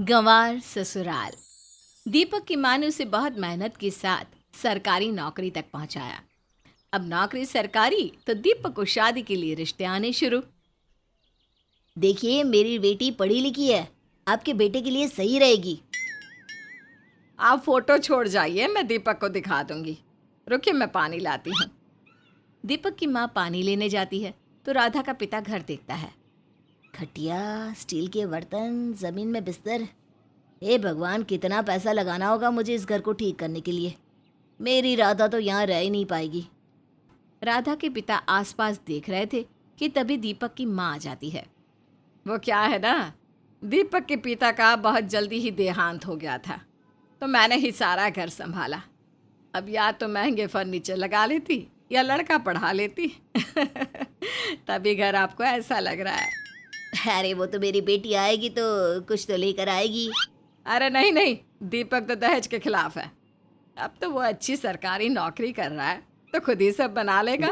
गंवार ससुराल। दीपक की माँ ने उसे बहुत मेहनत के साथ सरकारी नौकरी तक पहुंचाया। अब नौकरी सरकारी तो दीपक को शादी के लिए रिश्ते आने शुरू। देखिए, मेरी बेटी पढ़ी लिखी है, आपके बेटे के लिए सही रहेगी। आप फोटो छोड़ जाइए, मैं दीपक को दिखा दूंगी। रुकिए, मैं पानी लाती हूँ। दीपक की माँ पानी लेने जाती है तो राधा का पिता घर देखता है। खटिया, स्टील के बर्तन, जमीन में बिस्तर। हे भगवान, कितना पैसा लगाना होगा मुझे इस घर को ठीक करने के लिए। मेरी राधा तो यहाँ रह ही नहीं पाएगी। राधा के पिता आसपास देख रहे थे कि तभी दीपक की माँ आ जाती है। वो क्या है ना, दीपक के पिता का बहुत जल्दी ही देहांत हो गया था, तो मैंने ही सारा घर संभाला। अब या तो महंगे फर्नीचर लगा लेती या लड़का पढ़ा लेती। तभी घर आपको ऐसा लग रहा है। अरे वो तो मेरी बेटी आएगी तो कुछ तो लेकर आएगी। अरे नहीं नहीं, दीपक तो दहेज के खिलाफ है। अब तो वो अच्छी सरकारी नौकरी कर रहा है तो खुद ही सब बना लेगा।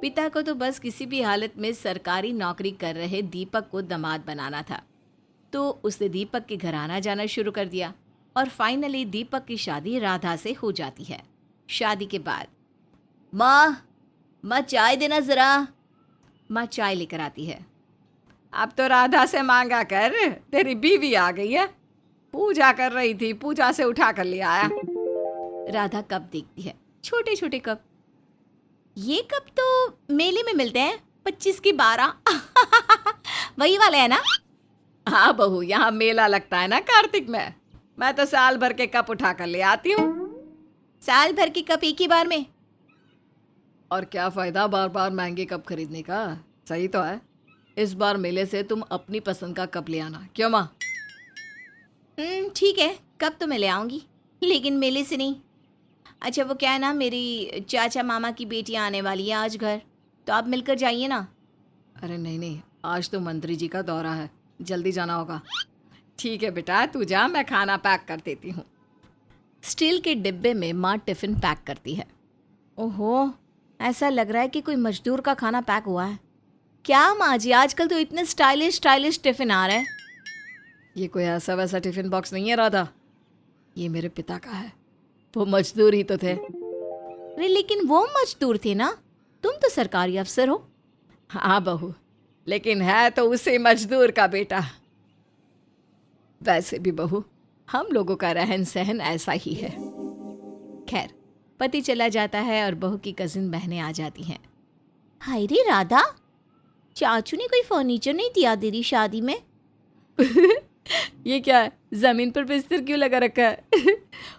पिता को तो बस किसी भी हालत में सरकारी नौकरी कर रहे दीपक को दामाद बनाना था, तो उसने दीपक के घर आना जाना शुरू कर दिया और फाइनली दीपक की शादी राधा से हो जाती है। शादी के बाद माँ चाय देना जरा। माँ चाय लेकर आती है। अब तो राधा से मांगा कर, तेरी बीवी आ गई है। पूजा कर रही थी, पूजा से उठा कर ले आया। राधा कप देखती है, छोटे छोटे कप। ये कप तो मेले में मिलते हैं, 25 की 12। वही वाले है ना? हाँ बहू, यहाँ मेला लगता है ना कार्तिक में। मैं तो साल भर के कप उठा कर ले आती हूँ। साल भर के कप एक ही बार में? और क्या फायदा बार बार महंगे कप खरीदने का। सही तो है, इस बार मेले से तुम अपनी पसंद का कप ले आना। क्यों माँ? ठीक है, कप तो मैं ले आऊँगी, लेकिन मेले से नहीं। अच्छा वो क्या है ना, मेरी चाचा मामा की बेटी आने वाली है आज घर, तो आप मिलकर जाइए ना। अरे नहीं नहीं, आज तो मंत्री जी का दौरा है, जल्दी जाना होगा। ठीक है बेटा, तू जा, मैं खाना पैक कर देती हूँ। स्टील के डिब्बे में माँ टिफ़िन पैक करती है। ओहो, ऐसा लग रहा है कि कोई मजदूर का खाना पैक हुआ है। क्या माँ जी, आजकल तो इतने स्टाइलिश स्टाइलिश टिफ़िन आ रहे हैं। ये कोई ऐसा वैसा टिफ़िन बॉक्स नहीं है राधा, ये मेरे पिता का है। वो मजदूर ही तो थे। अरे लेकिन वो मजदूर थे ना, तुम तो सरकारी अफसर हो। हाँ बहू, लेकिन है तो उसे मजदूर का बेटा। वैसे भी बहू, हम लोगों का रहन सहन ऐसा ही है। खैर, पति चला जाता है और बहू की कजिन बहनें आ जाती हैं। हाय रे राधा, चाचू ने कोई फर्नीचर नहीं दिया तेरी शादी में? ये क्या है, जमीन पर बिस्तर क्यों लगा रखा है?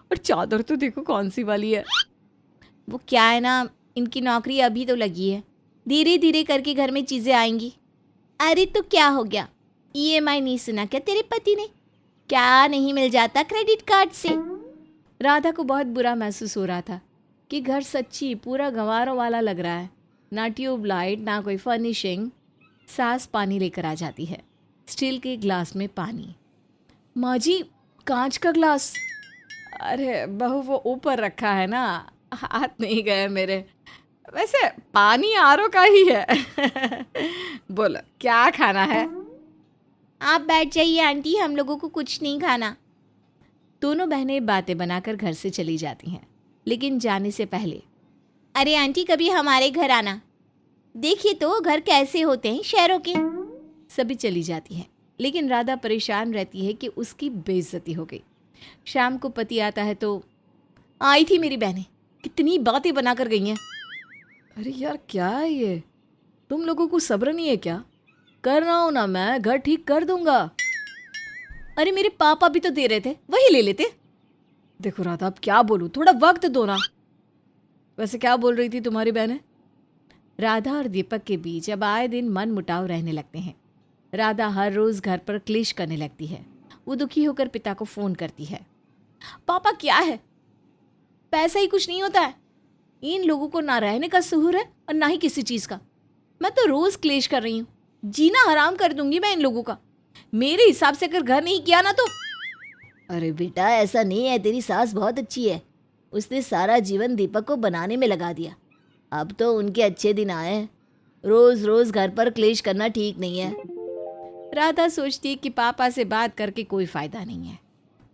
और चादर तो देखो कौन सी वाली है। वो क्या है ना, इनकी नौकरी अभी तो लगी है, धीरे धीरे करके घर में चीज़ें आएंगी। अरे तो क्या हो गया, ईएमआई नहीं सुना क्या तेरे पति ने? क्या नहीं मिल जाता क्रेडिट कार्ड से? राधा को बहुत बुरा महसूस हो रहा था कि घर सच्ची पूरा गंवारों वाला लग रहा है। ना ट्यूबलाइट, ना कोई फर्निशिंग। सास पानी लेकर आ जाती है, स्टील के ग्लास में पानी। माँ जी, कांच का ग्लास। अरे बहू, वो ऊपर रखा है ना, हाथ नहीं गए मेरे। वैसे पानी आरओ का ही है। बोलो क्या खाना है? आप बैठ जाइए आंटी, हम लोगों को कुछ नहीं खाना। दोनों बहनें बातें बनाकर घर से चली जाती हैं, लेकिन जाने से पहले, अरे आंटी, कभी हमारे घर आना, देखिए तो घर कैसे होते हैं शहरों के। सभी चली जाती हैं, लेकिन राधा परेशान रहती है कि उसकी बेइज्जती हो गई। शाम को पति आता है तो, आई थी मेरी बहनें, कितनी बातें बनाकर गई हैं। अरे यार क्या है ये, तुम लोगों को सब्र नहीं है क्या? कर रहा हूं ना, मैं घर ठीक कर दूंगा। अरे मेरे पापा भी तो दे रहे थे, वही ले लेते। देखो राधा, अब क्या बोलूं, थोड़ा वक्त दो ना। वैसे क्या बोल रही थी तुम्हारी बहनें? राधा और दीपक के बीच अब आए दिन मन मुटाव रहने लगते हैं। राधा हर रोज घर पर क्लेश करने लगती है। वो दुखी होकर पिता को फोन करती है। पापा क्या है, पैसा ही कुछ नहीं होता है। इन लोगों को ना रहने का सुहूर है और ना ही किसी चीज का। मैं तो रोज क्लेश कर रही हूँ, जीना हराम कर दूंगी मैं इन लोगों का। मेरे हिसाब से अगर घर नहीं किया ना तो। अरे बेटा, ऐसा नहीं है, तेरी सास बहुत अच्छी है, उसने सारा जीवन दीपक को बनाने में लगा दिया। अब तो उनके अच्छे दिन आए हैं, रोज रोज घर पर क्लेश करना ठीक नहीं है। राधा सोचती है कि पापा से बात करके कोई फ़ायदा नहीं है।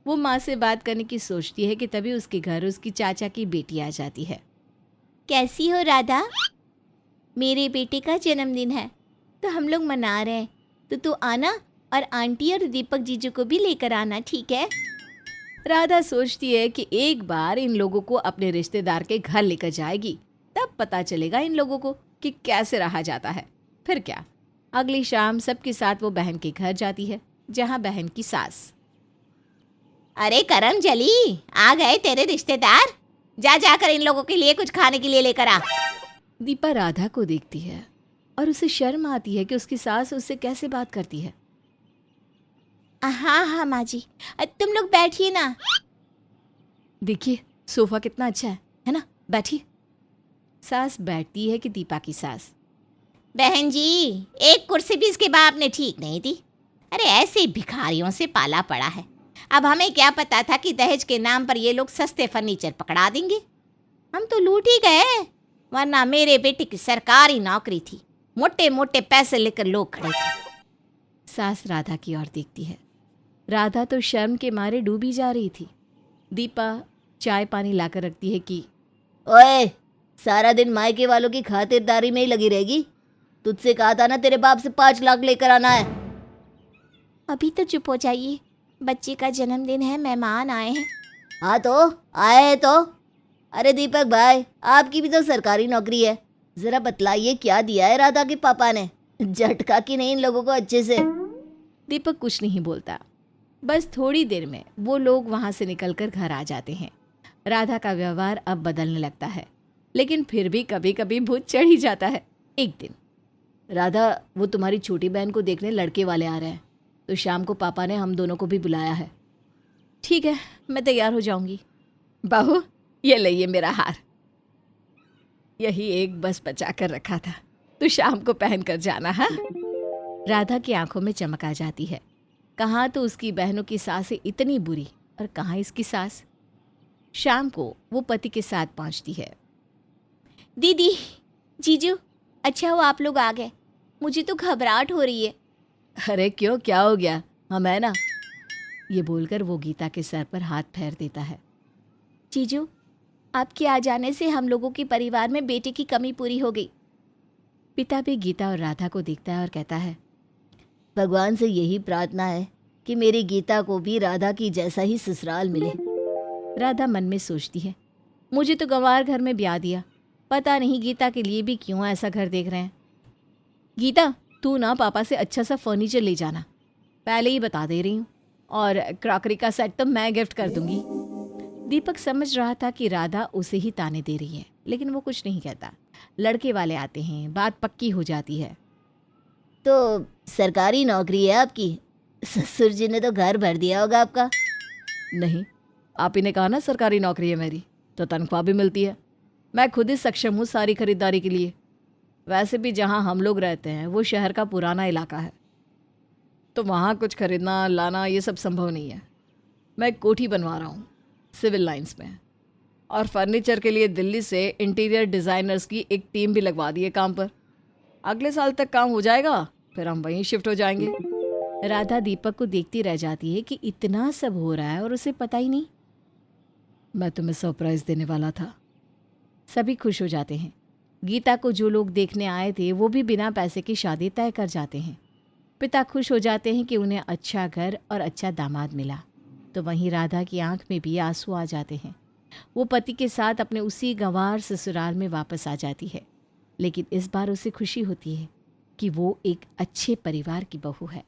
वो माँ से बात करने की सोचती है कि तभी उसके घर उसकी चाचा की बेटी आ जाती है। कैसी हो राधा? मेरे बेटे का जन्मदिन है तो हम लोग मना रहे हैं, तो तू आना और आंटी और दीपक जीजू को भी लेकर आना, ठीक है? राधा सोचती है कि एक बार इन लोगों को अपने रिश्तेदार के घर लेकर जाएगी, तब पता चलेगा इन लोगों को कि कैसे रहा जाता है। फिर क्या, अगली शाम सबके साथ वो बहन के घर जाती है, जहाँ बहन की सास। अरे करम जली, आ गए तेरे रिश्तेदार। जा जाकर इन लोगों के लिए कुछ खाने के लिए लेकर आ। दीपा राधा को देखती है और उसे शर्म आती है कि उसकी सास उससे कैसे बात करती है। हाँ हाँ माँ जी, तुम लोग बैठिए ना। देखिए सोफा कितना अच्छा है ना, बैठिए। सास बैठती है कि दीपा की सास। बहन जी, एक कुर्सी भी इसके बाप ने ठीक नहीं दी। अरे ऐसे भिखारियों से पाला पड़ा है। अब हमें क्या पता था कि दहेज के नाम पर ये लोग सस्ते फर्नीचर पकड़ा देंगे। हम तो लूट ही गए, वरना मेरे बेटे की सरकारी नौकरी थी, मोटे मोटे पैसे लेकर लोग खड़े थे। सास राधा की ओर देखती है। राधा तो शर्म के मारे डूबी जा रही थी। दीपा चाय पानी लाकर रखती है कि ओए, सारा दिन मायके वालों की खातिरदारी में ही लगी रहेगी। तुझसे कहा था ना तेरे बाप से 5 लाख लेकर आना है। अभी तो चुप हो जाइए, बच्चे का जन्मदिन है, मेहमान आए हैं। हाँ तो आए हैं तो। अरे दीपक भाई, आपकी भी तो सरकारी नौकरी है, जरा बतलाइए क्या दिया है राधा के पापा ने, झटका कि नहीं इन लोगों को अच्छे से। दीपक कुछ नहीं बोलता। बस थोड़ी देर में वो लोग वहाँ से निकलकर घर आ जाते हैं। राधा का व्यवहार अब बदलने लगता है, लेकिन फिर भी कभी कभी भूत चढ़ ही जाता है। एक दिन, राधा वो तुम्हारी छोटी बहन को देखने लड़के वाले आ रहे हैं, तो शाम को पापा ने हम दोनों को भी बुलाया है। ठीक है, मैं तैयार हो जाऊंगी। बहू, ये लइए मेरा हार, यही एक बस बचा कर रखा था, तो शाम को पहन कर जाना। हाँ। राधा की आंखों में चमक आ जाती है। कहाँ तो उसकी बहनों की सास इतनी बुरी और कहाँ इसकी सास। शाम को वो पति के साथ पहुंचती है। दीदी, जीजू, अच्छा हुआ आप लोग आ गए, मुझे तो घबराहट हो रही है। अरे क्यों, क्या हो गया, हम है ना। ये बोलकर वो गीता के सर पर हाथ फेर देता है। जीजू, आपके आ जाने से हम लोगों के परिवार में बेटे की कमी पूरी हो गई। पिता भी गीता और राधा को देखता है और कहता है, भगवान से यही प्रार्थना है कि मेरी गीता को भी राधा की जैसा ही ससुराल मिले। राधा मन में सोचती है, मुझे तो गंवार घर में ब्याह दिया, पता नहीं गीता के लिए भी क्यों ऐसा घर देख रहे हैं। गीता, तू ना पापा से अच्छा सा फर्नीचर ले जाना, पहले ही बता दे रही हूँ, और क्रॉकरी का सेट तो मैं गिफ्ट कर दूंगी। दीपक समझ रहा था कि राधा उसे ही ताने दे रही है, लेकिन वो कुछ नहीं कहता। लड़के वाले आते हैं, बात पक्की हो जाती है। तो सरकारी नौकरी है आपकी, ससुर जी ने तो घर भर दिया होगा आपका। नहीं, आप ही ने कहा ना सरकारी नौकरी है मेरी, तो तनख्वाह भी मिलती है। मैं खुद ही सक्षम हूँ सारी खरीदारी के लिए। वैसे भी जहाँ हम लोग रहते हैं वो शहर का पुराना इलाका है, तो वहाँ कुछ खरीदना लाना ये सब संभव नहीं है। मैं एक कोठी बनवा रहा हूँ सिविल लाइंस में, और फर्नीचर के लिए दिल्ली से इंटीरियर डिज़ाइनर्स की एक टीम भी लगवा दी है काम पर। अगले साल तक काम हो जाएगा, फिर हम वहीं शिफ्ट हो जाएंगे। राधा दीपक को देखती रह जाती है कि इतना सब हो रहा है और उसे पता ही नहीं। मैं तुम्हें सरप्राइज़ देने वाला था। सभी खुश हो जाते हैं। गीता को जो लोग देखने आए थे वो भी बिना पैसे की शादी तय कर जाते हैं। पिता खुश हो जाते हैं कि उन्हें अच्छा घर और अच्छा दामाद मिला, तो वहीं राधा की आंख में भी आंसू आ जाते हैं। वो पति के साथ अपने उसी गंवार ससुराल में वापस आ जाती है, लेकिन इस बार उसे खुशी होती है कि वो एक अच्छे परिवार की बहू है।